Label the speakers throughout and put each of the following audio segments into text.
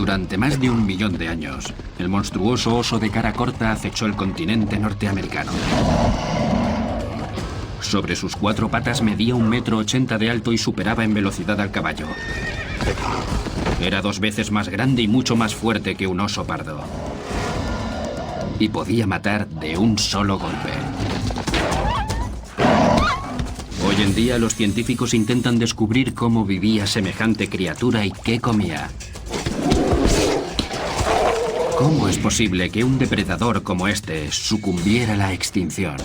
Speaker 1: Durante más de 1 millón de años, el monstruoso oso de cara corta acechó el continente norteamericano. Sobre sus 4 patas medía 1,80 m de alto y superaba en velocidad al caballo. Era 2 veces más grande y mucho más fuerte que un oso pardo. Y podía matar de un solo golpe. Hoy en día los científicos intentan descubrir cómo vivía semejante criatura y qué comía. ¿Cómo es posible que un depredador como este sucumbiera a la extinción?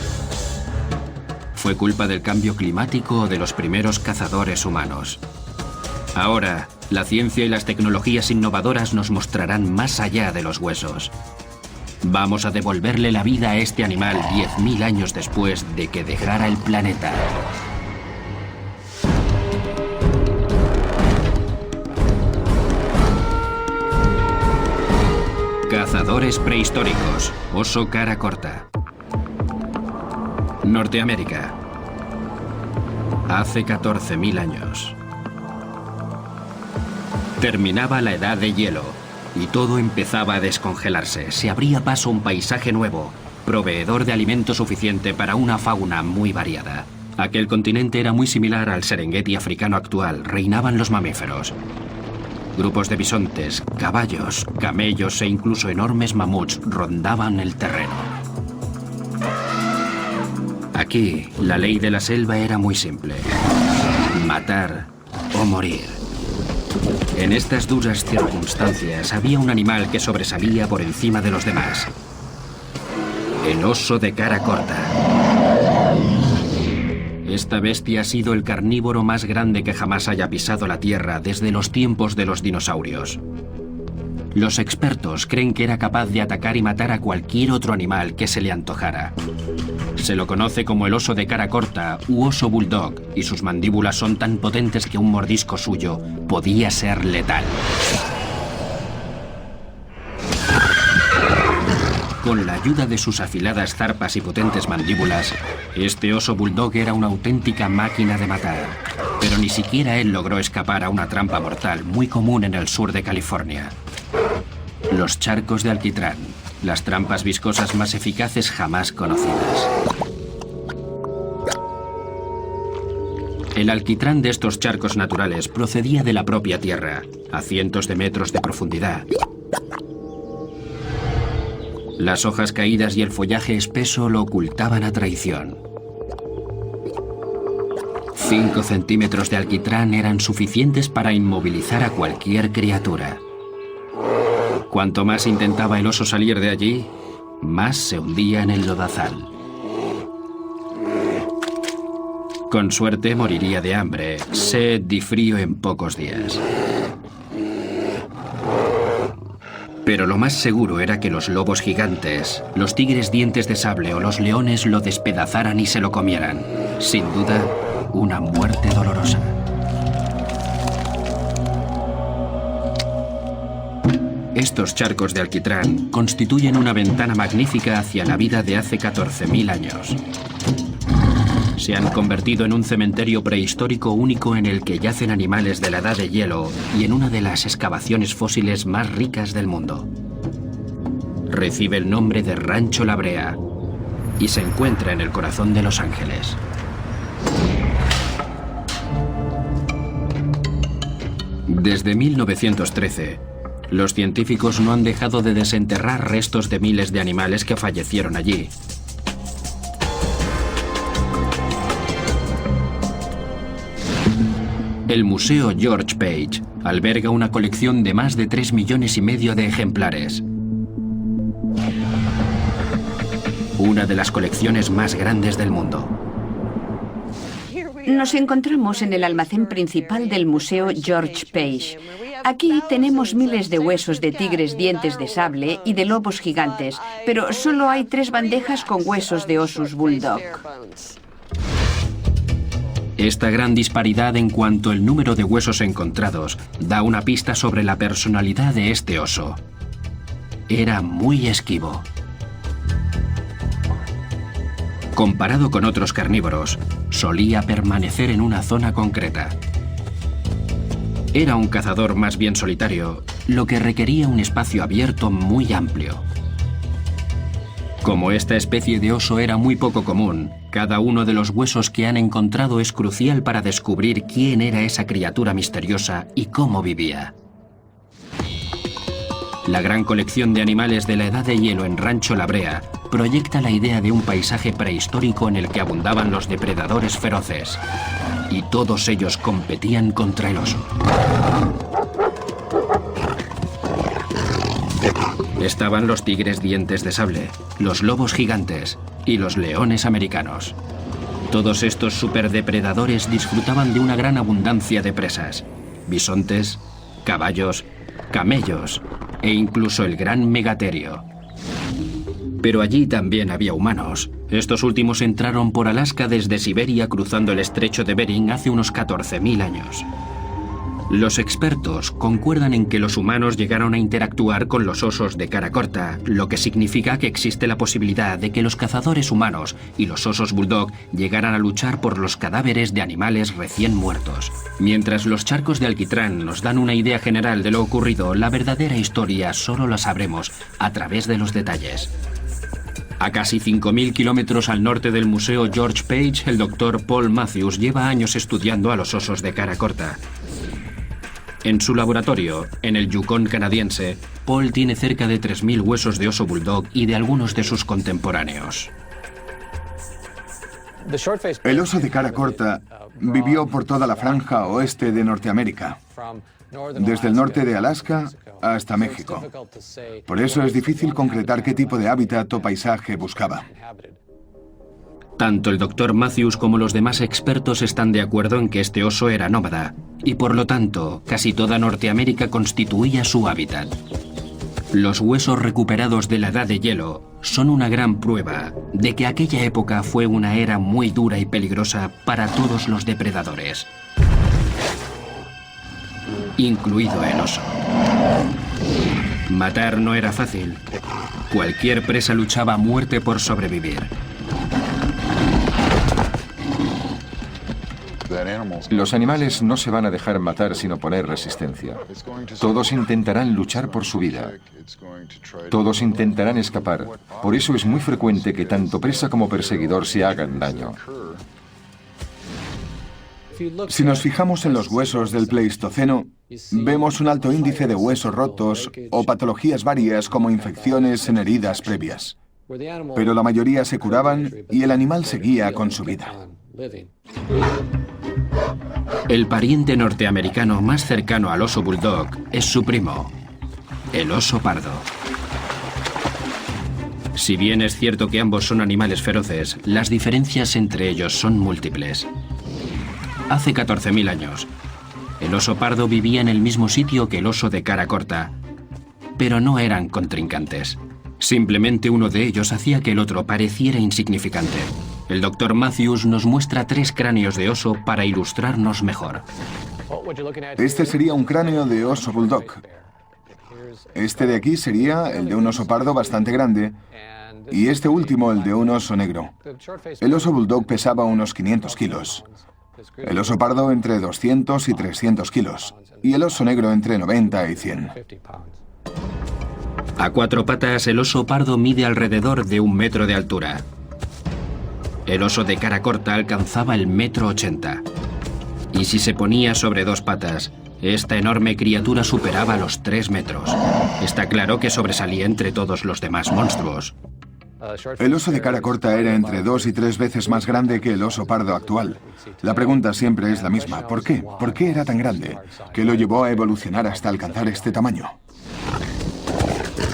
Speaker 1: ¿Fue culpa del cambio climático o de los primeros cazadores humanos? Ahora, la ciencia y las tecnologías innovadoras nos mostrarán más allá de los huesos. Vamos a devolverle la vida a este animal 10.000 años después de que dejara el planeta. Cazadores prehistóricos. Oso cara corta. Norteamérica. Hace 14.000 años. Terminaba la edad de hielo y todo empezaba a descongelarse. Se abría paso un paisaje nuevo, proveedor de alimento suficiente para una fauna muy variada. Aquel continente era muy similar al Serengeti africano actual. Reinaban los mamíferos. Grupos de bisontes, caballos, camellos e incluso enormes mamuts rondaban el terreno. Aquí, la ley de la selva era muy simple: matar o morir. En estas duras circunstancias había un animal que sobresalía por encima de los demás: el oso de cara corta. Esta bestia ha sido el carnívoro más grande que jamás haya pisado la Tierra desde los tiempos de los dinosaurios. Los expertos creen que era capaz de atacar y matar a cualquier otro animal que se le antojara. Se lo conoce como el oso de cara corta u oso bulldog, y sus mandíbulas son tan potentes que un mordisco suyo podía ser letal. Con la ayuda de sus afiladas zarpas y potentes mandíbulas, este oso bulldog era una auténtica máquina de matar. Pero ni siquiera él logró escapar a una trampa mortal muy común en el sur de California: los charcos de alquitrán, las trampas viscosas más eficaces jamás conocidas. El alquitrán de estos charcos naturales procedía de la propia tierra, a cientos de metros de profundidad. Las hojas caídas y el follaje espeso lo ocultaban a traición. 5 centímetros de alquitrán eran suficientes para inmovilizar a cualquier criatura. Cuanto más intentaba el oso salir de allí, más se hundía en el lodazal. Con suerte moriría de hambre, sed y frío en pocos días. Pero lo más seguro era que los lobos gigantes, los tigres dientes de sable o los leones lo despedazaran y se lo comieran. Sin duda, una muerte dolorosa. Estos charcos de alquitrán constituyen una ventana magnífica hacia la vida de hace 14.000 años. Se han convertido en un cementerio prehistórico único en el que yacen animales de la edad de hielo y en una de las excavaciones fósiles más ricas del mundo. Recibe el nombre de Rancho La Brea y se encuentra en el corazón de Los Ángeles. Desde 1913, los científicos no han dejado de desenterrar restos de miles de animales que fallecieron allí. El Museo George Page alberga una colección de más de 3,5 millones de ejemplares. Una de las colecciones más grandes del mundo.
Speaker 2: Nos encontramos en el almacén principal del Museo George Page. Aquí tenemos miles de huesos de tigres dientes de sable y de lobos gigantes, pero solo hay 3 bandejas con huesos de osos bulldog.
Speaker 1: Esta gran disparidad en cuanto al número de huesos encontrados da una pista sobre la personalidad de este oso. Era muy esquivo. Comparado con otros carnívoros, solía permanecer en una zona concreta. Era un cazador más bien solitario lo que requería un espacio abierto muy amplio. Como esta especie de oso era muy poco común, cada uno de los huesos que han encontrado es crucial para descubrir quién era esa criatura misteriosa y cómo vivía. La gran colección de animales de la Edad de Hielo en Rancho La Brea proyecta la idea de un paisaje prehistórico en el que abundaban los depredadores feroces, y todos ellos competían contra el oso. Estaban los tigres dientes de sable, los lobos gigantes y los leones americanos. Todos estos superdepredadores disfrutaban de una gran abundancia de presas: bisontes, caballos, camellos e incluso el gran megaterio. Pero allí también había humanos. Estos últimos entraron por Alaska desde Siberia cruzando el estrecho de Bering hace unos 14.000 años. Los expertos concuerdan en que los humanos llegaron a interactuar con los osos de cara corta, lo que significa que existe la posibilidad de que los cazadores humanos y los osos bulldog llegaran a luchar por los cadáveres de animales recién muertos. Mientras los charcos de alquitrán nos dan una idea general de lo ocurrido, la verdadera historia solo la sabremos a través de los detalles. A casi 5.000 kilómetros al norte del Museo George Page, el doctor Paul Matthews lleva años estudiando a los osos de cara corta. En su laboratorio, en el Yukon canadiense, Paul tiene cerca de 3.000 huesos de oso bulldog y de algunos de sus contemporáneos.
Speaker 3: El oso de cara corta vivió por toda la franja oeste de Norteamérica, desde el norte de Alaska hasta México. Por eso es difícil concretar qué tipo de hábitat o paisaje buscaba.
Speaker 1: Tanto el Dr. Matthews como los demás expertos están de acuerdo en que este oso era nómada, y por lo tanto, casi toda Norteamérica constituía su hábitat. Los huesos recuperados de la Edad de Hielo son una gran prueba de que aquella época fue una era muy dura y peligrosa para todos los depredadores, incluido el oso. Matar no era fácil. Cualquier presa luchaba a muerte por sobrevivir.
Speaker 4: Los animales no se van a dejar matar sin oponer resistencia. Todos intentarán luchar por su vida. Todos intentarán escapar. Por eso es muy frecuente que tanto presa como perseguidor se hagan daño.
Speaker 3: Si nos fijamos en los huesos del Pleistoceno, vemos un alto índice de huesos rotos o patologías varias como infecciones en heridas previas. Pero la mayoría se curaban y el animal seguía con su vida.
Speaker 1: El pariente norteamericano más cercano al oso bulldog es su primo, el oso pardo. Si bien es cierto que ambos son animales feroces, las diferencias entre ellos son múltiples. Hace 14.000 años, el oso pardo vivía en el mismo sitio que el oso de cara corta, pero no eran contrincantes. Simplemente uno de ellos hacía que el otro pareciera insignificante. El Dr. Matthews nos muestra 3 cráneos de oso para ilustrarnos mejor.
Speaker 3: Este sería un cráneo de oso bulldog. Este de aquí sería el de un oso pardo bastante grande y este último el de un oso negro. El oso bulldog pesaba unos 500 kilos. El oso pardo entre 200 y 300 kilos. Y el oso negro entre 90 y 100.
Speaker 1: A 4 patas, el oso pardo mide alrededor de 1 metro de altura. El oso de cara corta alcanzaba el 1,80 m. Y si se ponía sobre 2 patas, esta enorme criatura superaba los 3 metros. Está claro que sobresalía entre todos los demás monstruos.
Speaker 3: El oso de cara corta era entre 2 y 3 veces más grande que el oso pardo actual. La pregunta siempre es la misma. ¿Por qué? ¿Por qué era tan grande? ¿Qué lo llevó a evolucionar hasta alcanzar este tamaño?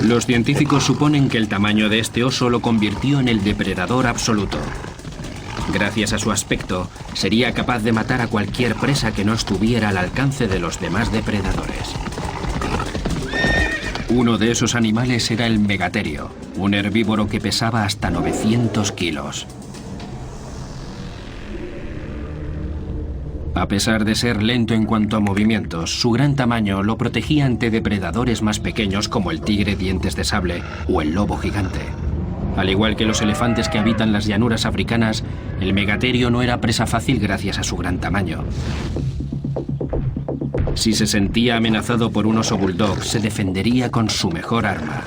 Speaker 1: Los científicos suponen que el tamaño de este oso lo convirtió en el depredador absoluto. Gracias a su aspecto, sería capaz de matar a cualquier presa que no estuviera al alcance de los demás depredadores. Uno de esos animales era el megaterio, un herbívoro que pesaba hasta 900 kilos. A pesar de ser lento en cuanto a movimientos, su gran tamaño lo protegía ante depredadores más pequeños como el tigre dientes de sable o el lobo gigante. Al igual que los elefantes que habitan las llanuras africanas, el megaterio no era presa fácil gracias a su gran tamaño. Si se sentía amenazado por un oso bulldog, se defendería con su mejor arma: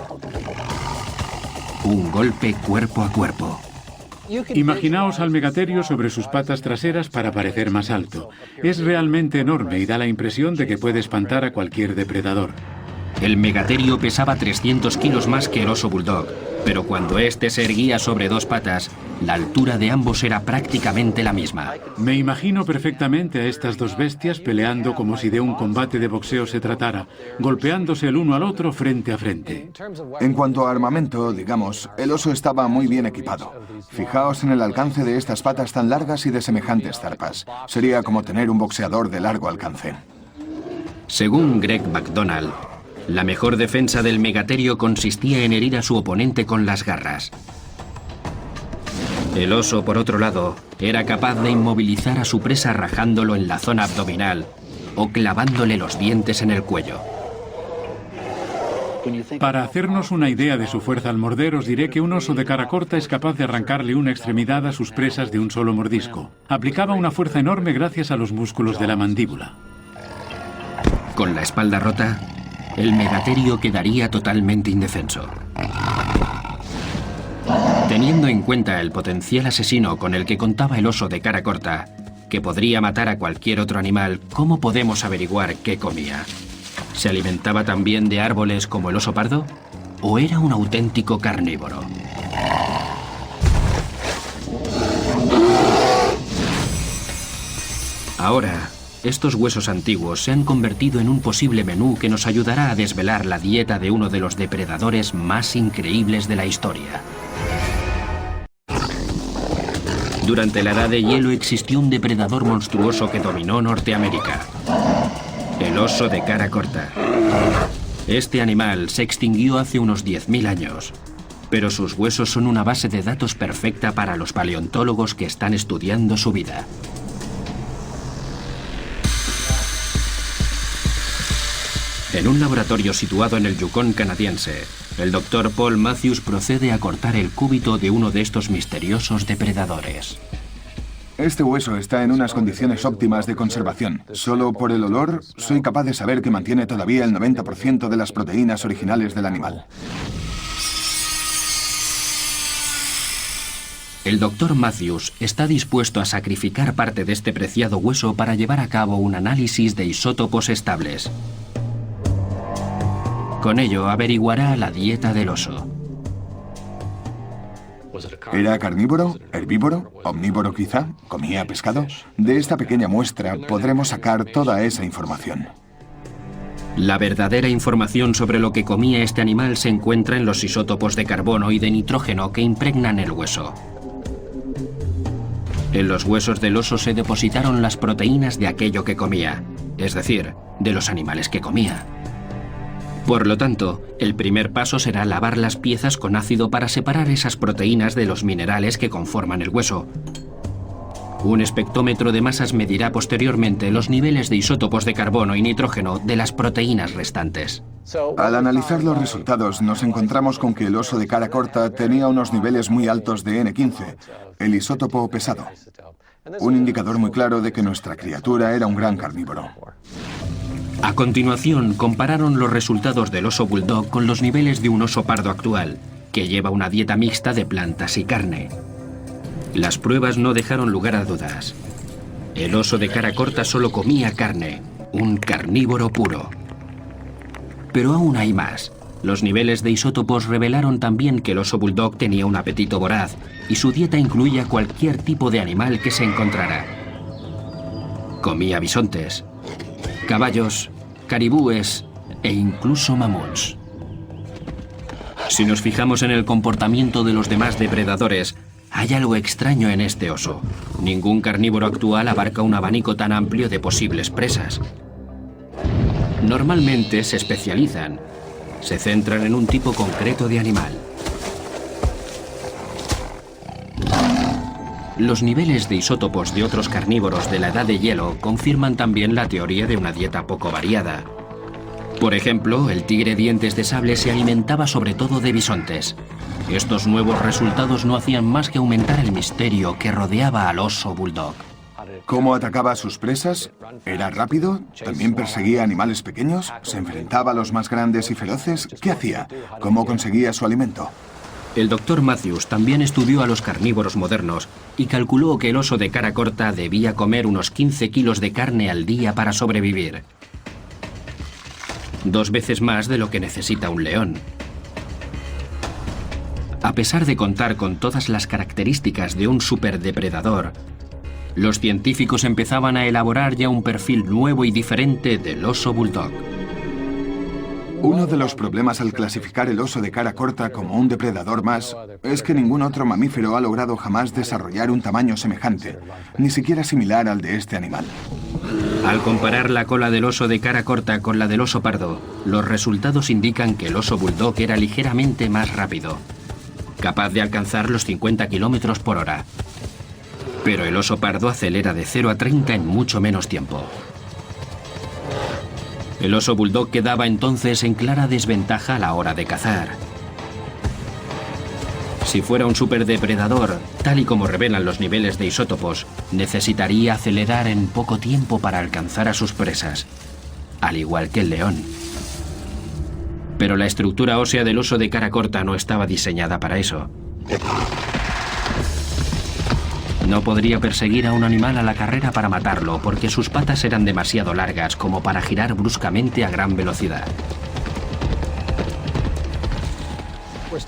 Speaker 1: un golpe cuerpo a cuerpo.
Speaker 5: Imaginaos al megaterio sobre sus patas traseras para parecer más alto. Es realmente enorme y da la impresión de que puede espantar a cualquier depredador.
Speaker 1: El megaterio pesaba 300 kilos más que el oso bulldog, pero cuando este se erguía sobre dos patas, la altura de ambos era prácticamente la misma.
Speaker 5: Me imagino perfectamente a estas dos bestias peleando como si de un combate de boxeo se tratara, golpeándose el uno al otro frente a frente.
Speaker 3: En cuanto a armamento, digamos, el oso estaba muy bien equipado. Fijaos en el alcance de estas patas tan largas y de semejantes zarpas. Sería como tener un boxeador de largo alcance.
Speaker 1: Según Greg McDonald, la mejor defensa del megaterio consistía en herir a su oponente con las garras. El oso, por otro lado, era capaz de inmovilizar a su presa rajándolo en la zona abdominal o clavándole los dientes en el cuello.
Speaker 5: Para hacernos una idea de su fuerza al morder, os diré que un oso de cara corta es capaz de arrancarle una extremidad a sus presas de un solo mordisco. Aplicaba una fuerza enorme gracias a los músculos de la mandíbula.
Speaker 1: Con la espalda rota, el megaterio quedaría totalmente indefenso. Teniendo en cuenta el potencial asesino con el que contaba el oso de cara corta, que podría matar a cualquier otro animal, ¿cómo podemos averiguar qué comía? ¿Se alimentaba también de árboles como el oso pardo? ¿O era un auténtico carnívoro? Ahora, estos huesos antiguos se han convertido en un posible menú que nos ayudará a desvelar la dieta de uno de los depredadores más increíbles de la historia. Durante la Edad de Hielo existió un depredador monstruoso que dominó Norteamérica: el oso de cara corta. Este animal se extinguió hace unos 10.000 años, pero sus huesos son una base de datos perfecta para los paleontólogos que están estudiando su vida. En un laboratorio situado en el Yukon canadiense, el Dr. Paul Matthews procede a cortar el cúbito de uno de estos misteriosos depredadores.
Speaker 3: Este hueso está en unas condiciones óptimas de conservación. Solo por el olor soy capaz de saber que mantiene todavía el 90% de las proteínas originales del animal.
Speaker 1: El Dr. Matthews está dispuesto a sacrificar parte de este preciado hueso para llevar a cabo un análisis de isótopos estables. Con ello averiguará la dieta del oso.
Speaker 3: ¿Era carnívoro? ¿Herbívoro? ¿Omnívoro quizá? ¿Comía pescado? De esta pequeña muestra podremos sacar toda esa información.
Speaker 1: La verdadera información sobre lo que comía este animal se encuentra en los isótopos de carbono y de nitrógeno que impregnan el hueso. En los huesos del oso se depositaron las proteínas de aquello que comía, es decir, de los animales que comía. Por lo tanto, el primer paso será lavar las piezas con ácido para separar esas proteínas de los minerales que conforman el hueso. Un espectrómetro de masas medirá posteriormente los niveles de isótopos de carbono y nitrógeno de las proteínas restantes.
Speaker 3: Al analizar los resultados, nos encontramos con que el oso de cara corta tenía unos niveles muy altos de N15, el isótopo pesado. Un indicador muy claro de que nuestra criatura era un gran carnívoro.
Speaker 1: A continuación, compararon los resultados del oso bulldog con los niveles de un oso pardo actual, que lleva una dieta mixta de plantas y carne. Las pruebas no dejaron lugar a dudas. El oso de cara corta solo comía carne, un carnívoro puro. Pero aún hay más. Los niveles de isótopos revelaron también que el oso bulldog tenía un apetito voraz y su dieta incluía cualquier tipo de animal que se encontrara. Comía bisontes, caballos, caribúes e incluso mamuts. Si nos fijamos en el comportamiento de los demás depredadores, hay algo extraño en este oso. Ningún carnívoro actual abarca un abanico tan amplio de posibles presas. Normalmente se especializan, se centran en un tipo concreto de animal. Los niveles de isótopos de otros carnívoros de la Edad de Hielo confirman también la teoría de una dieta poco variada. Por ejemplo, el tigre dientes de sable se alimentaba sobre todo de bisontes. Estos nuevos resultados no hacían más que aumentar el misterio que rodeaba al oso bulldog.
Speaker 3: ¿Cómo atacaba a sus presas? ¿Era rápido? ¿También perseguía animales pequeños? ¿Se enfrentaba a los más grandes y feroces? ¿Qué hacía? ¿Cómo conseguía su alimento?
Speaker 1: El Dr. Matthews también estudió a los carnívoros modernos y calculó que el oso de cara corta debía comer unos 15 kilos de carne al día para sobrevivir. 2 veces más de lo que necesita un león. A pesar de contar con todas las características de un superdepredador, los científicos empezaban a elaborar ya un perfil nuevo y diferente del oso bulldog.
Speaker 3: Uno de los problemas al clasificar el oso de cara corta como un depredador más es que ningún otro mamífero ha logrado jamás desarrollar un tamaño semejante, ni siquiera similar al de este animal.
Speaker 1: Al comparar la cola del oso de cara corta con la del oso pardo, los resultados indican que el oso bulldog era ligeramente más rápido, capaz de alcanzar los 50 kilómetros por hora. Pero el oso pardo acelera de 0 a 30 en mucho menos tiempo. El oso bulldog quedaba entonces en clara desventaja a la hora de cazar. Si fuera un superdepredador, tal y como revelan los niveles de isótopos, necesitaría acelerar en poco tiempo para alcanzar a sus presas, al igual que el león. Pero la estructura ósea del oso de cara corta no estaba diseñada para eso. No podría perseguir a un animal a la carrera para matarlo, porque sus patas eran demasiado largas como para girar bruscamente a gran velocidad.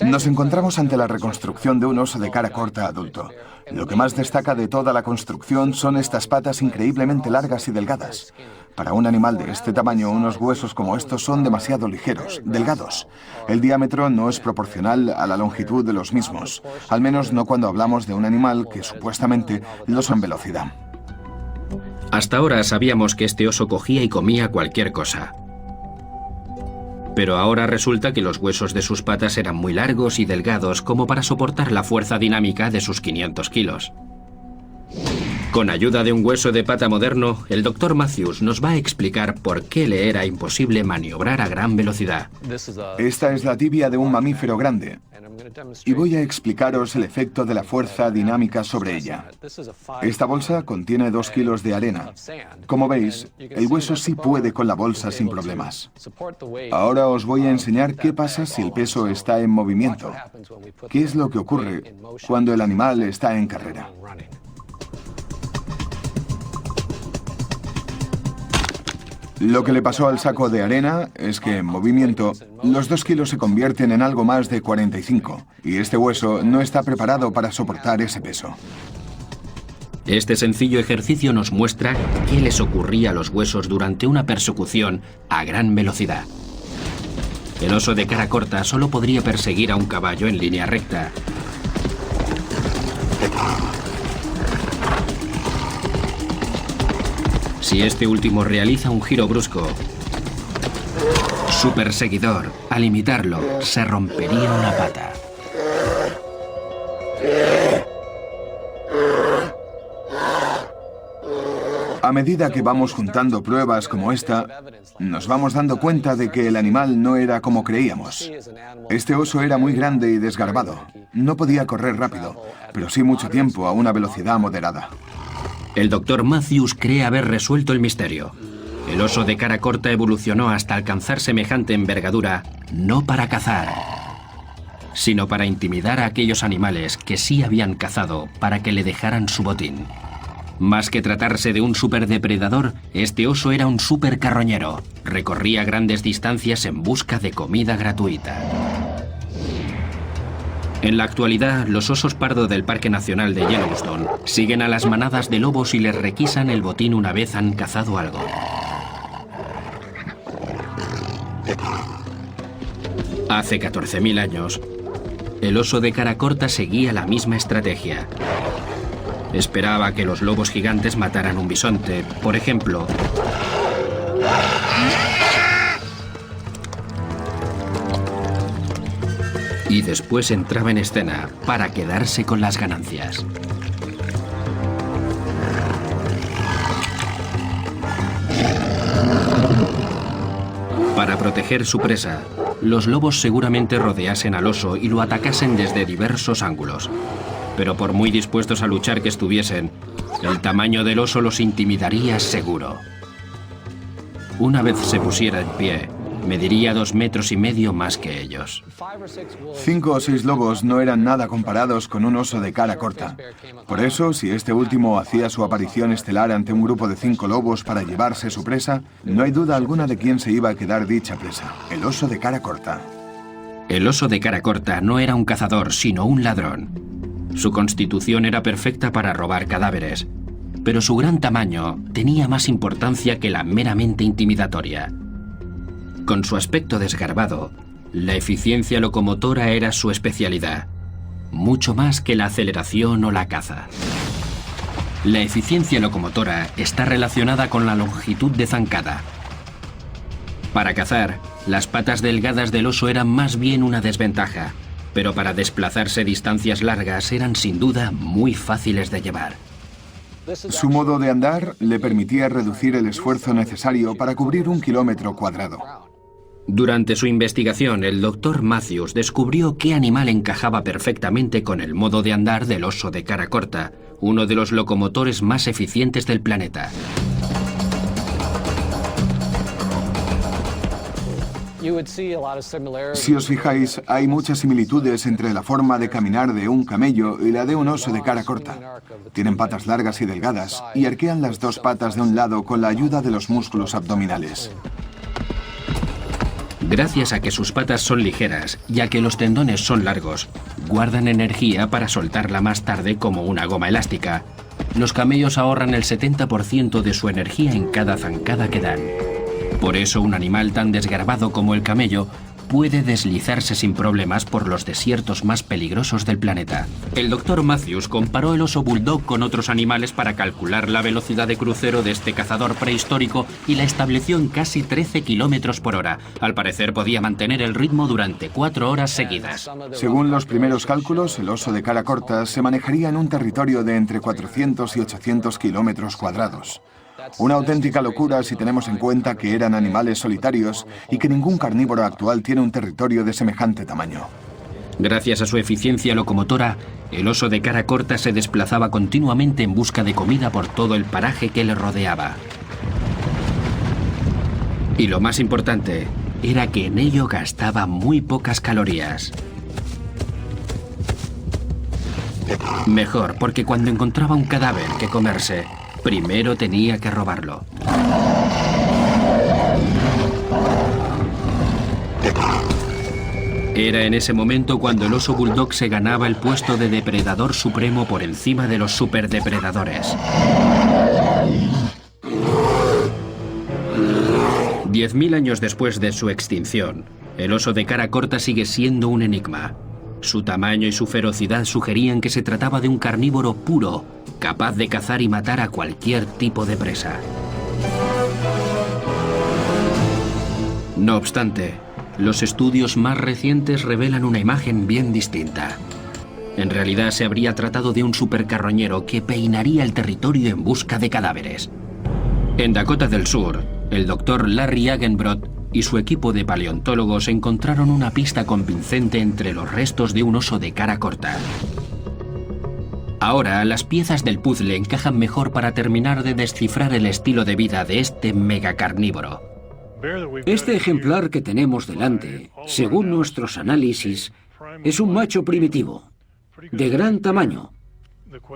Speaker 3: Nos encontramos ante la reconstrucción de un oso de cara corta adulto. Lo que más destaca de toda la construcción son estas patas increíblemente largas y delgadas. Para un animal de este tamaño, unos huesos como estos son demasiado ligeros, delgados. El diámetro no es proporcional a la longitud de los mismos, al menos no cuando hablamos de un animal que supuestamente los en velocidad.
Speaker 1: Hasta ahora sabíamos que este oso cogía y comía cualquier cosa. Pero ahora resulta que los huesos de sus patas eran muy largos y delgados como para soportar la fuerza dinámica de sus 500 kilos. Con ayuda de un hueso de pata moderno, el Dr. Matthews nos va a explicar por qué le era imposible maniobrar a gran velocidad.
Speaker 3: Esta es la tibia de un mamífero grande, y voy a explicaros el efecto de la fuerza dinámica sobre ella. Esta bolsa contiene 2 kilos de arena. Como veis, el hueso sí puede con la bolsa sin problemas. Ahora os voy a enseñar qué pasa si el peso está en movimiento. ¿Qué es lo que ocurre cuando el animal está en carrera? Lo que le pasó al saco de arena es que en movimiento los 2 kilos se convierten en algo más de 45 y este hueso no está preparado para soportar ese peso.
Speaker 1: Este sencillo ejercicio nos muestra qué les ocurría a los huesos durante una persecución a gran velocidad. El oso de cara corta solo podría perseguir a un caballo en línea recta. Si este último realiza un giro brusco, su perseguidor, al imitarlo, se rompería una pata.
Speaker 3: A medida que vamos juntando pruebas como esta, nos vamos dando cuenta de que el animal no era como creíamos. Este oso era muy grande y desgarbado. No podía correr rápido, pero sí mucho tiempo a una velocidad moderada.
Speaker 1: El Dr. Matthews cree haber resuelto el misterio. El oso de cara corta evolucionó hasta alcanzar semejante envergadura, no para cazar, sino para intimidar a aquellos animales que sí habían cazado para que le dejaran su botín. Más que tratarse de un superdepredador, este oso era un supercarroñero. Recorría grandes distancias en busca de comida gratuita. En la actualidad, los osos pardo del Parque Nacional de Yellowstone siguen a las manadas de lobos y les requisan el botín una vez han cazado algo. Hace 14.000 años, el oso de cara corta seguía la misma estrategia. Esperaba que los lobos gigantes mataran un bisonte, por ejemplo. Y después entraba en escena para quedarse con las ganancias. Para proteger su presa, los lobos seguramente rodeasen al oso y lo atacasen desde diversos ángulos. Pero por muy dispuestos a luchar que estuviesen, El tamaño del oso los intimidaría seguro. Una vez se pusiera en pie, mediría 2,5 metros más que ellos.
Speaker 3: 5 o 6 lobos no eran nada comparados con un oso de cara corta. Por eso, si este último hacía su aparición estelar ante un grupo de 5 lobos para llevarse su presa, no hay duda alguna de quién se iba a quedar dicha presa: el oso de cara corta.
Speaker 1: El oso de cara corta no era un cazador, sino un ladrón. Su constitución era perfecta para robar cadáveres, pero su gran tamaño tenía más importancia que la meramente intimidatoria. Con su aspecto desgarbado, la eficiencia locomotora era su especialidad, mucho más que la aceleración o la caza. La eficiencia locomotora está relacionada con la longitud de zancada. Para cazar, las patas delgadas del oso eran más bien una desventaja, pero para desplazarse distancias largas eran sin duda muy fáciles de llevar.
Speaker 3: Su modo de andar le permitía reducir el esfuerzo necesario para cubrir 1 kilómetro cuadrado.
Speaker 1: Durante su investigación, el Dr. Matthews descubrió qué animal encajaba perfectamente con el modo de andar del oso de cara corta, uno de los locomotores más eficientes del planeta.
Speaker 3: Si os fijáis, hay muchas similitudes entre la forma de caminar de un camello y la de un oso de cara corta. Tienen patas largas y delgadas y arquean las 2 patas de un lado con la ayuda de los músculos abdominales.
Speaker 1: Gracias a que sus patas son ligeras y a que los tendones son largos, guardan energía para soltarla más tarde como una goma elástica. Los camellos ahorran el 70% de su energía en cada zancada que dan. Por eso un animal tan desgarbado como el camello puede deslizarse sin problemas por los desiertos más peligrosos del planeta. El Dr. Matthews comparó el oso bulldog con otros animales para calcular la velocidad de crucero de este cazador prehistórico y la estableció en casi 13 kilómetros por hora. Al parecer podía mantener el ritmo durante 4 horas seguidas.
Speaker 3: Según los primeros cálculos, el oso de cara corta se manejaría en un territorio de entre 400 y 800 kilómetros cuadrados. Una auténtica locura si tenemos en cuenta que eran animales solitarios y que ningún carnívoro actual tiene un territorio de semejante tamaño.
Speaker 1: Gracias a su eficiencia locomotora, el oso de cara corta se desplazaba continuamente en busca de comida por todo el paraje que le rodeaba. Y lo más importante era que en ello gastaba muy pocas calorías. Mejor, porque cuando encontraba un cadáver que comerse, primero tenía que robarlo. Era en ese momento cuando el oso bulldog se ganaba el puesto de depredador supremo por encima de los superdepredadores. 10.000 años después de su extinción, el oso de cara corta sigue siendo un enigma. Su tamaño y su ferocidad sugerían que se trataba de un carnívoro puro, capaz de cazar y matar a cualquier tipo de presa. No obstante, los estudios más recientes revelan una imagen bien distinta. En realidad se habría tratado de un supercarroñero que peinaría el territorio en busca de cadáveres. En Dakota del Sur, el Dr. Larry Agenbrod y su equipo de paleontólogos encontraron una pista convincente entre los restos de un oso de cara corta. Ahora, las piezas del puzzle encajan mejor para terminar de descifrar el estilo de vida de este megacarnívoro.
Speaker 6: Este ejemplar que tenemos delante, según nuestros análisis, es un macho primitivo, de gran tamaño.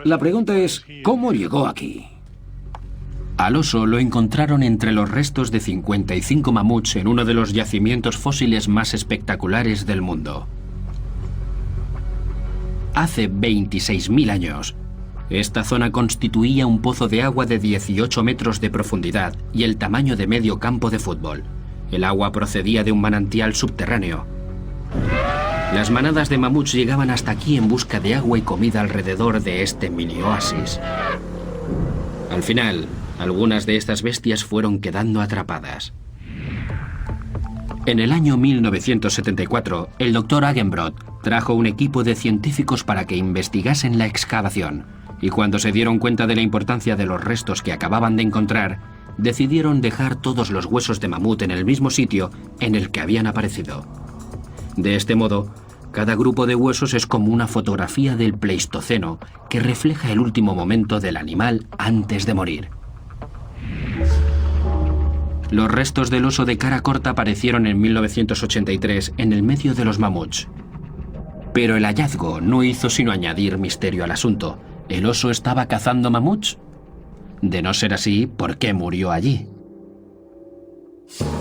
Speaker 6: La pregunta es, ¿cómo llegó aquí?
Speaker 1: Al oso lo encontraron entre los restos de 55 mamuts en uno de los yacimientos fósiles más espectaculares del mundo. Hace 26.000 años, esta zona constituía un pozo de agua de 18 metros de profundidad y el tamaño de medio campo de fútbol. El agua procedía de un manantial subterráneo. Las manadas de mamuts llegaban hasta aquí en busca de agua y comida alrededor de este mini oasis. Al final, algunas de estas bestias fueron quedando atrapadas. En el año 1974, el Dr. Agenbrod trajo un equipo de científicos para que investigasen la excavación, y cuando se dieron cuenta de la importancia de los restos que acababan de encontrar, decidieron dejar todos los huesos de mamut en el mismo sitio en el que habían aparecido. De este modo, Cada grupo de huesos es como una fotografía del Pleistoceno que refleja el último momento del animal antes de morir. Los restos del oso de cara corta aparecieron en 1983 en el medio de los mamuts. Pero el hallazgo no hizo sino añadir misterio al asunto. ¿El oso estaba cazando mamuts? De no ser así, ¿por qué murió allí?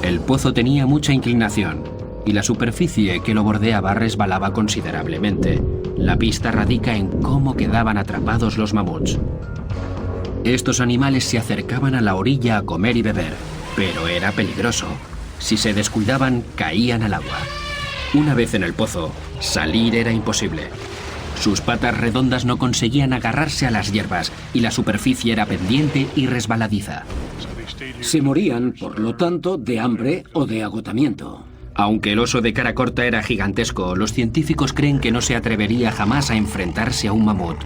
Speaker 1: El pozo tenía mucha inclinación y la superficie que lo bordeaba resbalaba considerablemente. La pista radica en cómo quedaban atrapados los mamuts. Estos animales se acercaban a la orilla a comer y beber, pero era peligroso. Si se descuidaban, caían al agua. Una vez en el pozo, salir era imposible. Sus patas redondas no conseguían agarrarse a las hierbas y la superficie era pendiente y resbaladiza.
Speaker 6: Se morían, por lo tanto, de hambre o de agotamiento.
Speaker 1: Aunque el oso de cara corta era gigantesco, los científicos creen que no se atrevería jamás a enfrentarse a un mamut.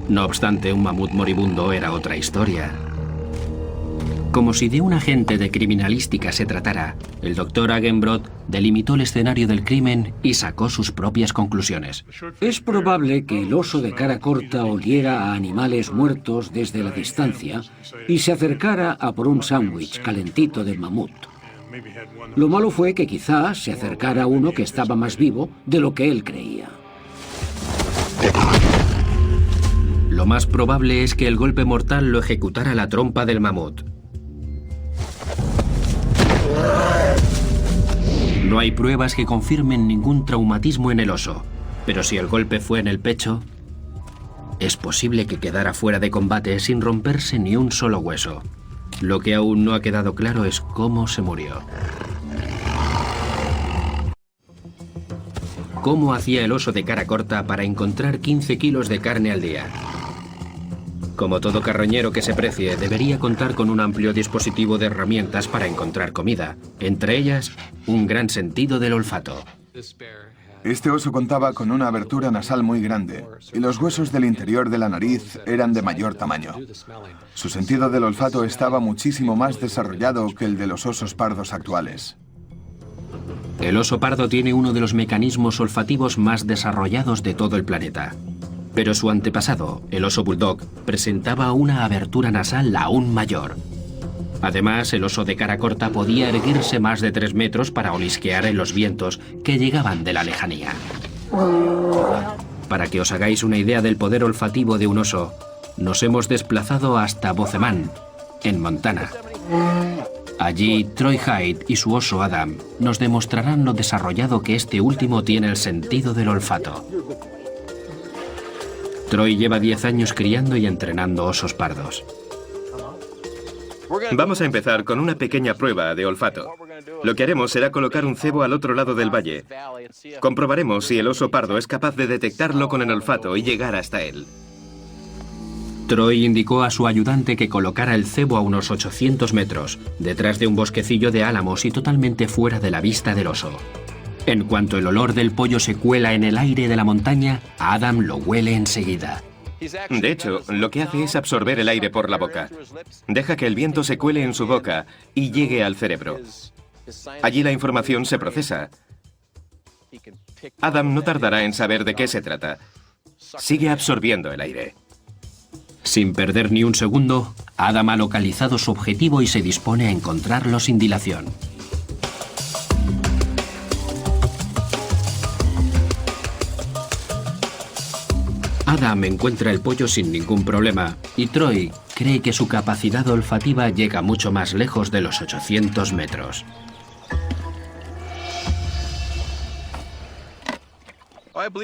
Speaker 1: No obstante, un mamut moribundo era otra historia. Como si de un agente de criminalística se tratara, el Dr. Agenbrod delimitó el escenario del crimen y sacó sus propias conclusiones.
Speaker 6: Es probable que el oso de cara corta oliera a animales muertos desde la distancia y se acercara a por un sándwich calentito del mamut. Lo malo fue que quizá se acercara a uno que estaba más vivo de lo que él creía.
Speaker 1: Lo más probable es que el golpe mortal lo ejecutara la trompa del mamut. No hay pruebas que confirmen ningún traumatismo en el oso, pero si el golpe fue en el pecho, es posible que quedara fuera de combate sin romperse ni un solo hueso. Lo que aún no ha quedado claro es cómo se murió. ¿Cómo hacía el oso de cara corta para encontrar 15 kilos de carne al día? Como todo carroñero que se precie, debería contar con un amplio dispositivo de herramientas para encontrar comida, entre ellas, un gran sentido del olfato.
Speaker 3: Este oso contaba con una abertura nasal muy grande y los huesos del interior de la nariz eran de mayor tamaño. Su sentido del olfato estaba muchísimo más desarrollado que el de los osos pardos actuales.
Speaker 1: El oso pardo tiene uno de los mecanismos olfativos más desarrollados de todo el planeta. Pero su antepasado, el oso bulldog, presentaba una abertura nasal aún mayor. Además, el oso de cara corta podía erguirse más de 3 metros para olisquear en los vientos que llegaban de la lejanía. Para que os hagáis una idea del poder olfativo de un oso, nos hemos desplazado hasta Bozeman, en Montana. Allí, Troy Hyde y su oso Adam nos demostrarán lo desarrollado que este último tiene el sentido del olfato. Troy lleva 10 años criando y entrenando osos pardos.
Speaker 7: Vamos a empezar con una pequeña prueba de olfato. Lo que haremos será colocar un cebo al otro lado del valle. Comprobaremos si el oso pardo es capaz de detectarlo con el olfato y llegar hasta él.
Speaker 1: Troy indicó a su ayudante que colocara el cebo a unos 800 metros, detrás de un bosquecillo de álamos y totalmente fuera de la vista del oso. En cuanto el olor del pollo se cuela en el aire de la montaña, Adam lo huele enseguida.
Speaker 7: De hecho, lo que hace es absorber el aire por la boca. Deja que el viento se cuele en su boca y llegue al cerebro. Allí la información se procesa. Adam no tardará en saber de qué se trata. Sigue absorbiendo el aire.
Speaker 1: Sin perder ni un segundo, Adam ha localizado su objetivo y se dispone a encontrarlo sin dilación. Adam encuentra el pollo sin ningún problema y Troy cree que su capacidad olfativa llega mucho más lejos de los 800 metros.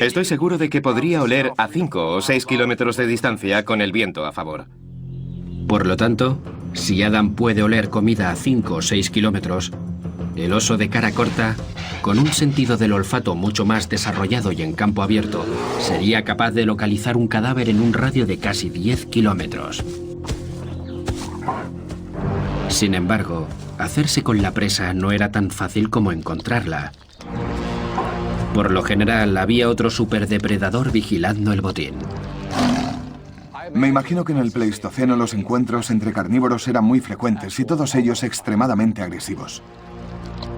Speaker 7: Estoy seguro de que podría oler a 5 o 6 kilómetros de distancia con el viento a favor.
Speaker 1: Por lo tanto, si Adam puede oler comida a 5 o 6 kilómetros, el oso de cara corta, con un sentido del olfato mucho más desarrollado y en campo abierto, sería capaz de localizar un cadáver en un radio de casi 10 kilómetros. Sin embargo, hacerse con la presa no era tan fácil como encontrarla. Por lo general, había otro superdepredador vigilando el botín.
Speaker 3: Me imagino que en el Pleistoceno los encuentros entre carnívoros eran muy frecuentes y todos ellos extremadamente agresivos.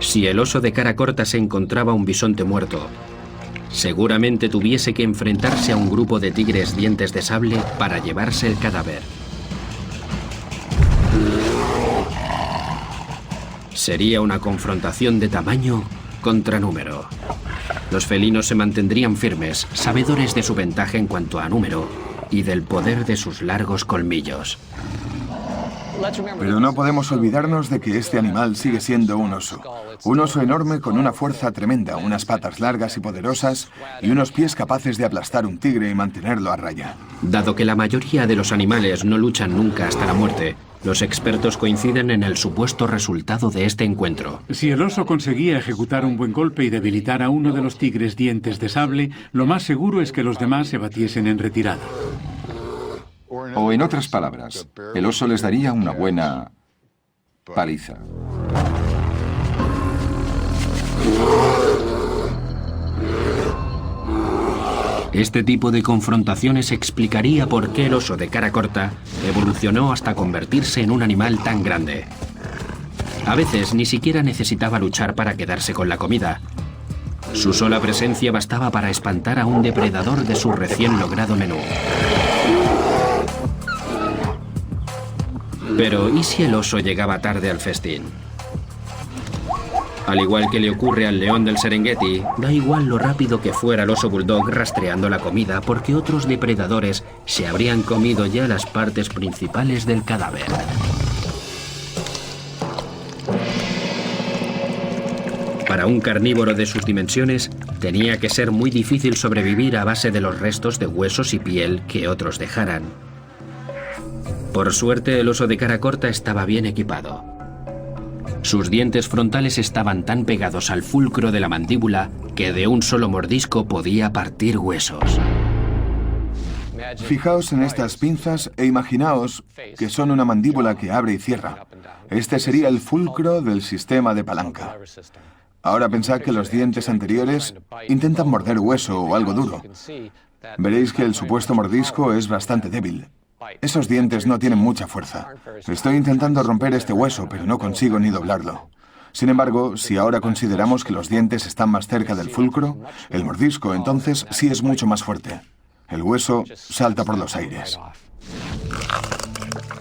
Speaker 1: Si el oso de cara corta se encontraba un bisonte muerto, seguramente tuviese que enfrentarse a un grupo de tigres dientes de sable para llevarse el cadáver. Sería una confrontación de tamaño contra número. Los felinos se mantendrían firmes, sabedores de su ventaja en cuanto a número y del poder de sus largos colmillos.
Speaker 3: Pero no podemos olvidarnos de que este animal sigue siendo un oso. Un oso enorme con una fuerza tremenda, unas patas largas y poderosas y unos pies capaces de aplastar un tigre y mantenerlo a raya.
Speaker 1: Dado que la mayoría de los animales no luchan nunca hasta la muerte, los expertos coinciden en el supuesto resultado de este encuentro.
Speaker 5: Si el oso conseguía ejecutar un buen golpe y debilitar a uno de los tigres dientes de sable, lo más seguro es que los demás se batiesen en retirada.
Speaker 4: O en otras palabras, el oso les daría una buena paliza.
Speaker 1: Este tipo de confrontaciones explicaría por qué el oso de cara corta evolucionó hasta convertirse en un animal tan grande. A veces ni siquiera necesitaba luchar para quedarse con la comida. Su sola presencia bastaba para espantar a un depredador de su recién logrado menú. Pero ¿y si el oso llegaba tarde al festín? Al igual que le ocurre al león del Serengeti, da igual lo rápido que fuera el oso bulldog rastreando la comida, porque otros depredadores se habrían comido ya las partes principales del cadáver. Para un carnívoro de sus dimensiones, tenía que ser muy difícil sobrevivir a base de los restos de huesos y piel que otros dejaran. Por suerte, el oso de cara corta estaba bien equipado. Sus dientes frontales estaban tan pegados al fulcro de la mandíbula que de un solo mordisco podía partir huesos.
Speaker 3: Fijaos en estas pinzas e imaginaos que son una mandíbula que abre y cierra. Este sería el fulcro del sistema de palanca. Ahora pensad que los dientes anteriores intentan morder hueso o algo duro. Veréis que el supuesto mordisco es bastante débil. Esos dientes no tienen mucha fuerza. Estoy intentando romper este hueso, pero no consigo ni doblarlo. Sin embargo, si ahora consideramos que los dientes están más cerca del fulcro, el mordisco entonces sí es mucho más fuerte. El hueso salta por los aires.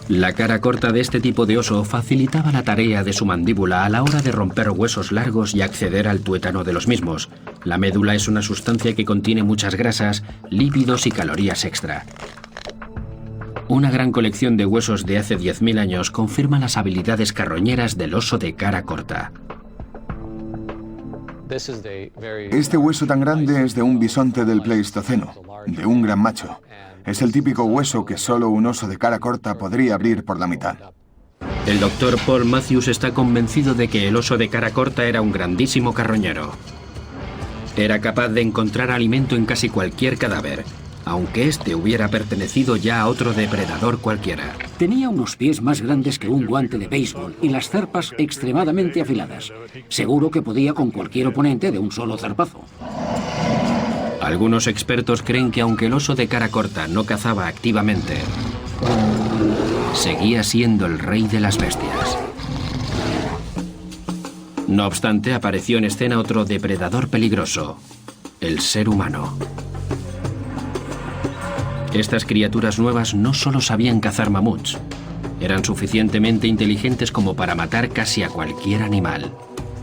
Speaker 1: La cara corta de este tipo de oso facilitaba la tarea de su mandíbula a la hora de romper huesos largos y acceder al tuétano de los mismos. La médula es una sustancia que contiene muchas grasas, lípidos y calorías extra. Una gran colección de huesos de hace 10.000 años confirma las habilidades carroñeras del oso de cara corta.
Speaker 3: Este hueso tan grande es de un bisonte del Pleistoceno, de un gran macho. Es el típico hueso que solo un oso de cara corta podría abrir por la mitad.
Speaker 1: El doctor Paul Matthews está convencido de que el oso de cara corta era un grandísimo carroñero. Era capaz de encontrar alimento en casi cualquier cadáver, aunque este hubiera pertenecido ya a otro depredador cualquiera.
Speaker 6: Tenía unos pies más grandes que un guante de béisbol y las zarpas extremadamente afiladas. Seguro que podía con cualquier oponente de un solo zarpazo.
Speaker 1: Algunos expertos creen que aunque el oso de cara corta no cazaba activamente, seguía siendo el rey de las bestias. No obstante, apareció en escena otro depredador peligroso, el ser humano. Estas criaturas nuevas no solo sabían cazar mamuts, eran suficientemente inteligentes como para matar casi a cualquier animal.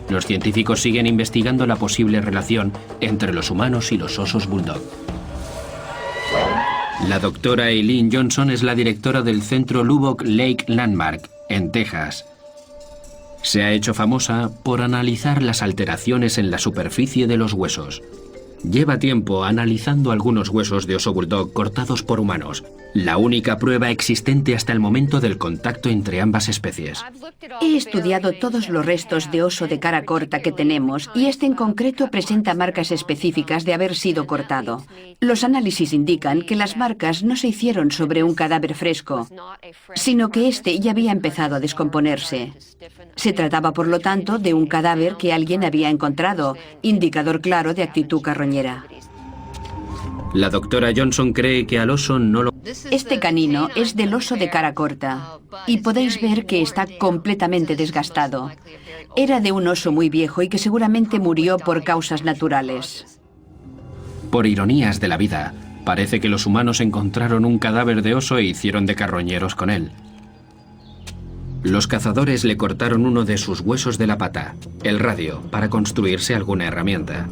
Speaker 1: Los científicos siguen investigando la posible relación entre los humanos y los osos bulldog. La doctora Eileen Johnson es la directora del centro Lubbock Lake Landmark, en Texas. Se ha hecho famosa por analizar las alteraciones en la superficie de los huesos. Lleva tiempo analizando algunos huesos de oso bulldog cortados por humanos, la única prueba existente hasta el momento del contacto entre ambas especies.
Speaker 2: He estudiado todos los restos de oso de cara corta que tenemos y este en concreto presenta marcas específicas de haber sido cortado. Los análisis indican que las marcas no se hicieron sobre un cadáver fresco, sino que este ya había empezado a descomponerse. Se trataba, por lo tanto, de un cadáver que alguien había encontrado, indicador claro de actitud carroñera.
Speaker 1: La doctora Johnson cree que al oso no lo...
Speaker 2: Este canino es del oso de cara corta y podéis ver que está completamente desgastado. Era de un oso muy viejo y que seguramente murió por causas naturales.
Speaker 1: Por ironías de la vida, parece que los humanos encontraron un cadáver de oso e hicieron de carroñeros con él. Los cazadores le cortaron uno de sus huesos de la pata, el radio, para construirse alguna herramienta.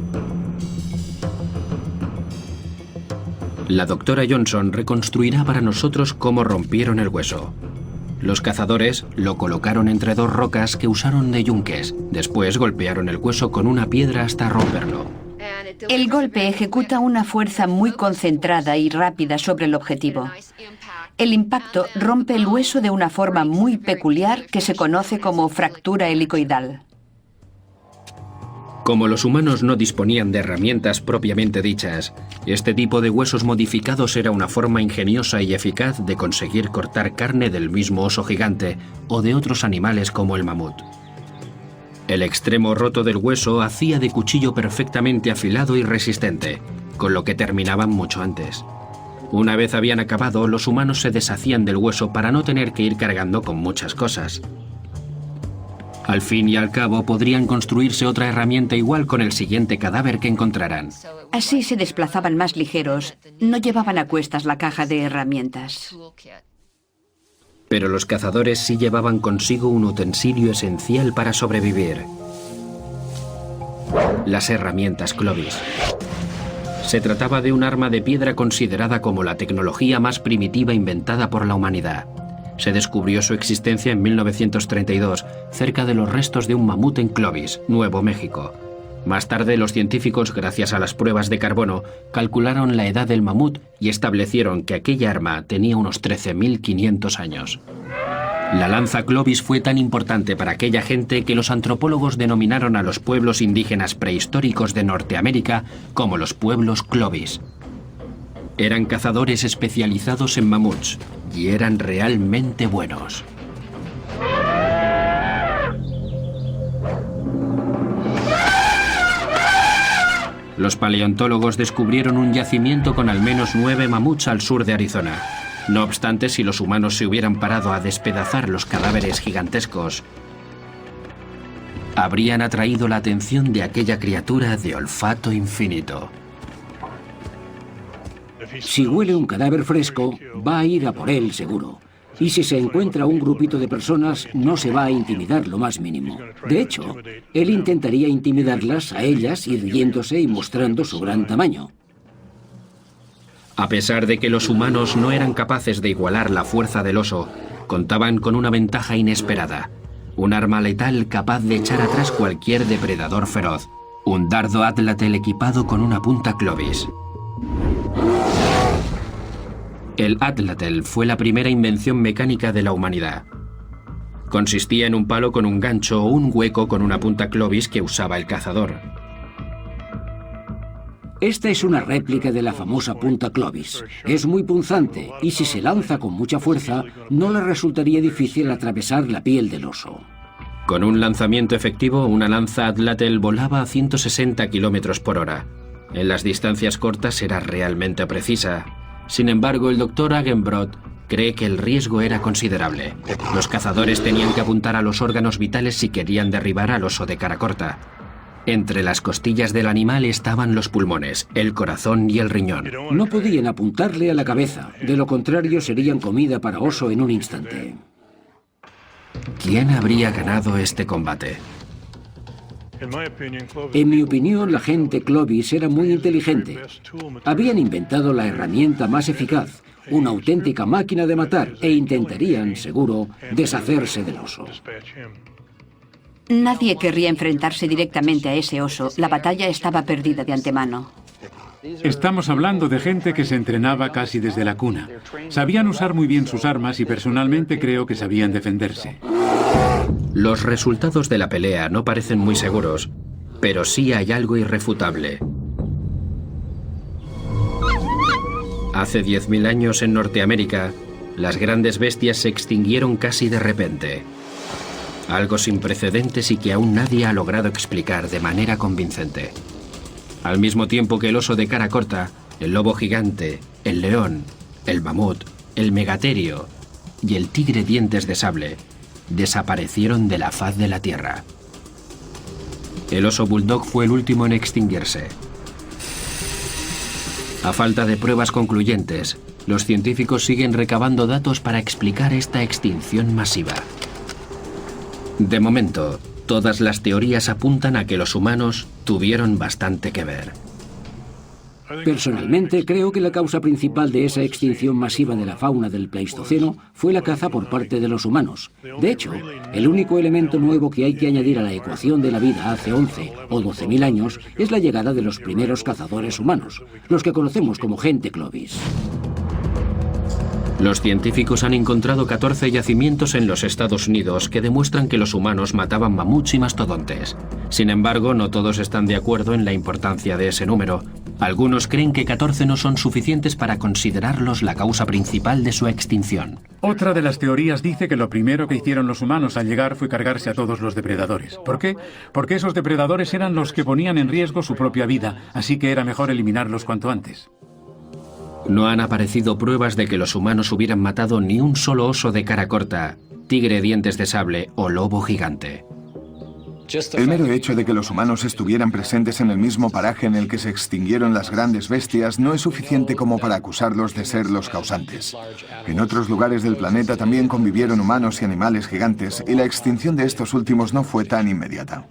Speaker 1: La doctora Johnson reconstruirá para nosotros cómo rompieron el hueso. Los cazadores lo colocaron entre dos rocas que usaron de yunques. Después golpearon el hueso con una piedra hasta romperlo.
Speaker 2: El golpe ejecuta una fuerza muy concentrada y rápida sobre el objetivo. El impacto rompe el hueso de una forma muy peculiar que se conoce como fractura helicoidal.
Speaker 1: Como los humanos no disponían de herramientas propiamente dichas, este tipo de huesos modificados era una forma ingeniosa y eficaz de conseguir cortar carne del mismo oso gigante o de otros animales como el mamut. El extremo roto del hueso hacía de cuchillo perfectamente afilado y resistente, con lo que terminaban mucho antes. Una vez habían acabado, los humanos se deshacían del hueso para no tener que ir cargando con muchas cosas. Al fin y al cabo, podrían construirse otra herramienta igual con el siguiente cadáver que encontraran.
Speaker 2: Así se desplazaban más ligeros, no llevaban a cuestas la caja de herramientas.
Speaker 1: Pero los cazadores sí llevaban consigo un utensilio esencial para sobrevivir: las herramientas Clovis. Se trataba de un arma de piedra considerada como la tecnología más primitiva inventada por la humanidad. Se descubrió su existencia en 1932, cerca de los restos de un mamut en Clovis, Nuevo México. Más tarde, los científicos, gracias a las pruebas de carbono, calcularon la edad del mamut y establecieron que aquella arma tenía unos 13.500 años. La lanza Clovis fue tan importante para aquella gente que los antropólogos denominaron a los pueblos indígenas prehistóricos de Norteamérica como los pueblos Clovis. Eran cazadores especializados en mamuts y eran realmente buenos. Los paleontólogos descubrieron un yacimiento con al menos 9 mamuts al sur de Arizona. No obstante, si los humanos se hubieran parado a despedazar los cadáveres gigantescos, habrían atraído la atención de aquella criatura de olfato infinito.
Speaker 6: Si huele un cadáver fresco, va a ir a por él seguro. Y si se encuentra un grupito de personas, no se va a intimidar lo más mínimo. De hecho, él intentaría intimidarlas a ellas irguiéndose y mostrando su gran tamaño.
Speaker 1: A pesar de que los humanos no eran capaces de igualar la fuerza del oso, contaban con una ventaja inesperada: un arma letal capaz de echar atrás cualquier depredador feroz. Un dardo Atlatel equipado con una punta Clovis. El Atlatel fue la primera invención mecánica de la humanidad. Consistía en un palo con un gancho o un hueco con una punta Clovis que usaba el cazador.
Speaker 6: Esta es una réplica de la famosa punta Clovis. Es muy punzante y si se lanza con mucha fuerza, no le resultaría difícil atravesar la piel del oso.
Speaker 1: Con un lanzamiento efectivo, una lanza Atlatel volaba a 160 km por hora. En las distancias cortas era realmente precisa. Sin embargo, el Dr. Agenbrod cree que el riesgo era considerable. Los cazadores tenían que apuntar a los órganos vitales si querían derribar al oso de cara corta. Entre las costillas del animal estaban los pulmones, el corazón y el riñón.
Speaker 6: No podían apuntarle a la cabeza, de lo contrario serían comida para oso en un instante.
Speaker 1: ¿Quién habría ganado este combate?
Speaker 6: En mi opinión, la gente Clovis era muy inteligente. Habían inventado la herramienta más eficaz, una auténtica máquina de matar, e intentarían, seguro, deshacerse del oso.
Speaker 2: Nadie querría enfrentarse directamente a ese oso. La batalla estaba perdida de antemano.
Speaker 5: Estamos hablando de gente que se entrenaba casi desde la cuna. Sabían usar muy bien sus armas y personalmente creo que sabían defenderse.
Speaker 1: Los resultados de la pelea no parecen muy seguros, pero sí hay algo irrefutable. Hace 10.000 años en Norteamérica, las grandes bestias se extinguieron casi de repente. Algo sin precedentes y que aún nadie ha logrado explicar de manera convincente. Al mismo tiempo que el oso de cara corta, el lobo gigante, el león, el mamut, el megaterio y el tigre dientes de sable desaparecieron de la faz de la Tierra. El oso bulldog fue el último en extinguirse. A falta de pruebas concluyentes, los científicos siguen recabando datos para explicar esta extinción masiva. De momento, todas las teorías apuntan a que los humanos tuvieron bastante que ver.
Speaker 6: Personalmente, creo que la causa principal de esa extinción masiva de la fauna del Pleistoceno fue la caza por parte de los humanos. De hecho, el único elemento nuevo que hay que añadir a la ecuación de la vida hace 11 o 12.000 años es la llegada de los primeros cazadores humanos, los que conocemos como gente Clovis.
Speaker 1: Los científicos han encontrado 14 yacimientos en los Estados Unidos que demuestran que los humanos mataban mamuts y mastodontes. Sin embargo, no todos están de acuerdo en la importancia de ese número. Algunos creen que 14 no son suficientes para considerarlos la causa principal de su extinción.
Speaker 5: Otra de las teorías dice que lo primero que hicieron los humanos al llegar fue cargarse a todos los depredadores. ¿Por qué? Porque esos depredadores eran los que ponían en riesgo su propia vida, así que era mejor eliminarlos cuanto antes.
Speaker 1: No han aparecido pruebas de que los humanos hubieran matado ni un solo oso de cara corta, tigre dientes de sable o lobo gigante.
Speaker 3: El mero hecho de que los humanos estuvieran presentes en el mismo paraje en el que se extinguieron las grandes bestias no es suficiente como para acusarlos de ser los causantes. En otros lugares del planeta también convivieron humanos y animales gigantes, y la extinción de estos últimos no fue tan inmediata.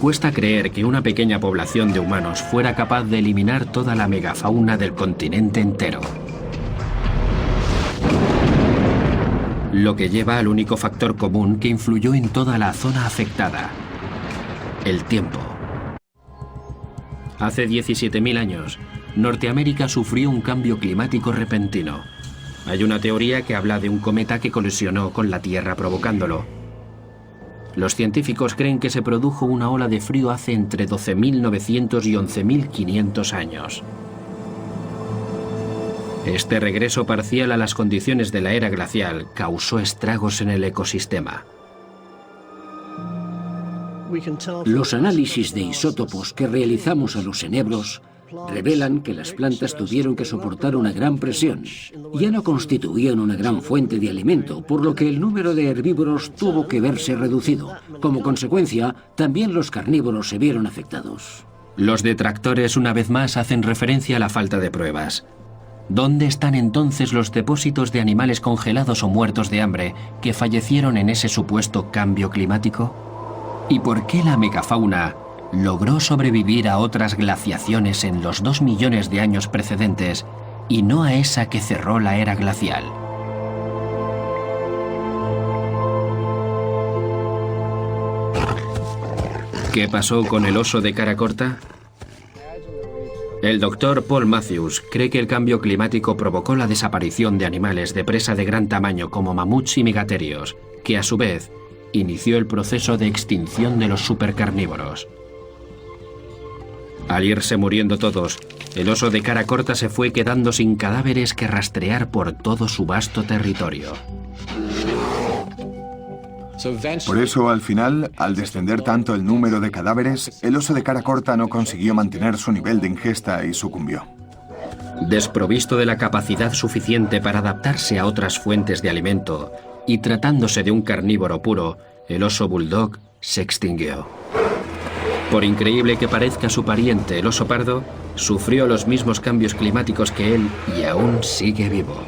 Speaker 1: Cuesta creer que una pequeña población de humanos fuera capaz de eliminar toda la megafauna del continente entero. Lo que lleva al único factor común que influyó en toda la zona afectada: el tiempo. Hace 17.000 años, Norteamérica sufrió un cambio climático repentino. Hay una teoría que habla de un cometa que colisionó con la Tierra provocándolo. Los científicos creen que se produjo una ola de frío hace entre 12.900 y 11.500 años. Este regreso parcial a las condiciones de la era glacial causó estragos en el ecosistema.
Speaker 6: Los análisis de isótopos que realizamos a los enebros revelan que las plantas tuvieron que soportar una gran presión. Ya no constituían una gran fuente de alimento, por lo que el número de herbívoros tuvo que verse reducido. Como consecuencia, también los carnívoros se vieron afectados.
Speaker 1: Los detractores una vez más hacen referencia a la falta de pruebas. ¿Dónde están entonces los depósitos de animales congelados o muertos de hambre que fallecieron en ese supuesto cambio climático? ¿Y por qué la megafauna logró sobrevivir a otras glaciaciones en los 2 millones de años precedentes y no a esa que cerró la era glacial? ¿Qué pasó con el oso de cara corta? El doctor Paul Matthews cree que el cambio climático provocó la desaparición de animales de presa de gran tamaño como mamuts y megaterios, que a su vez inició el proceso de extinción de los supercarnívoros. Al irse muriendo todos, el oso de cara corta se fue quedando sin cadáveres que rastrear por todo su vasto territorio.
Speaker 3: Por eso, al final, al descender tanto el número de cadáveres, el oso de cara corta no consiguió mantener su nivel de ingesta y sucumbió.
Speaker 1: Desprovisto de la capacidad suficiente para adaptarse a otras fuentes de alimento y tratándose de un carnívoro puro, el oso bulldog se extinguió. Por increíble que parezca su pariente, el oso pardo, sufrió los mismos cambios climáticos que él y aún sigue vivo.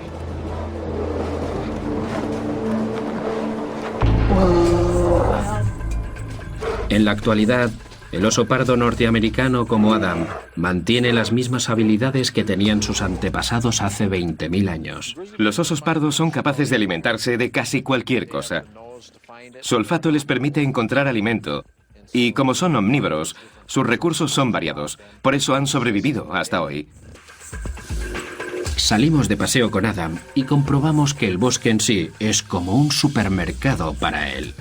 Speaker 1: En la actualidad, el oso pardo norteamericano como Adam mantiene las mismas habilidades que tenían sus antepasados hace 20.000 años.
Speaker 7: Los osos pardos son capaces de alimentarse de casi cualquier cosa. Su olfato les permite encontrar alimento. Y como son omnívoros, sus recursos son variados. Por eso han sobrevivido hasta hoy.
Speaker 1: Salimos de paseo con Adam y comprobamos que el bosque en sí es como un supermercado para él.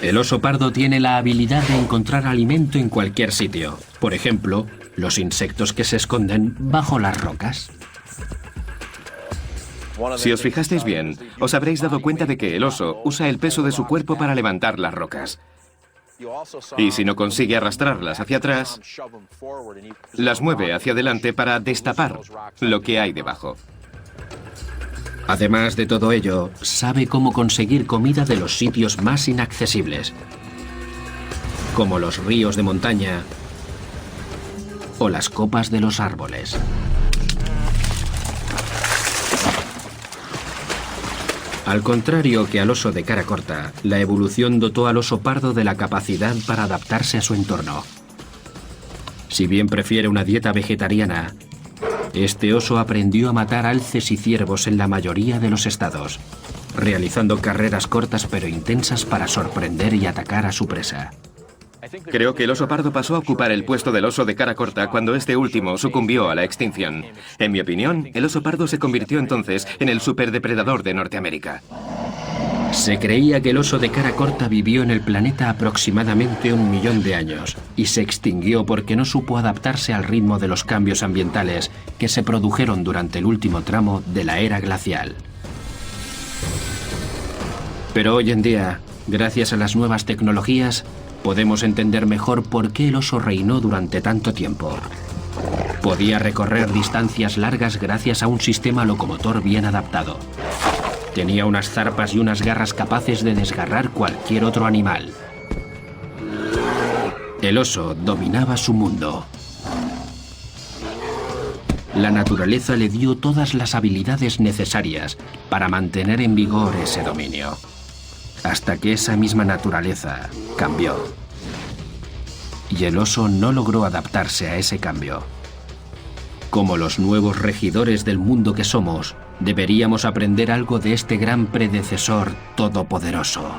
Speaker 1: El oso pardo tiene la habilidad de encontrar alimento en cualquier sitio. Por ejemplo, los insectos que se esconden bajo las rocas.
Speaker 7: Si os fijasteis bien, os habréis dado cuenta de que el oso usa el peso de su cuerpo para levantar las rocas. Y si no consigue arrastrarlas hacia atrás, las mueve hacia adelante para destapar lo que hay debajo.
Speaker 1: Además de todo ello, sabe cómo conseguir comida de los sitios más inaccesibles. como los ríos de montaña o las copas de los árboles. Al contrario que al oso de cara corta, la evolución dotó al oso pardo de la capacidad para adaptarse a su entorno. Si bien prefiere una dieta vegetariana, este oso aprendió a matar alces y ciervos en la mayoría de los estados, realizando carreras cortas pero intensas para sorprender y atacar a su presa.
Speaker 7: Creo que el oso pardo pasó a ocupar el puesto del oso de cara corta cuando este último sucumbió a la extinción. En mi opinión, el oso pardo se convirtió entonces en el superdepredador de Norteamérica.
Speaker 1: Se creía que el oso de cara corta vivió en el planeta aproximadamente 1 millón de años y se extinguió porque no supo adaptarse al ritmo de los cambios ambientales que se produjeron durante el último tramo de la era glacial. Pero hoy en día, gracias a las nuevas tecnologías, podemos entender mejor por qué el oso reinó durante tanto tiempo. Podía recorrer distancias largas gracias a un sistema locomotor bien adaptado. Tenía unas zarpas y unas garras capaces de desgarrar cualquier otro animal. El oso dominaba su mundo. La naturaleza le dio todas las habilidades necesarias para mantener en vigor ese dominio. Hasta que esa misma naturaleza cambió. Y el oso no logró adaptarse a ese cambio. Como los nuevos regidores del mundo que somos, deberíamos aprender algo de este gran predecesor todopoderoso.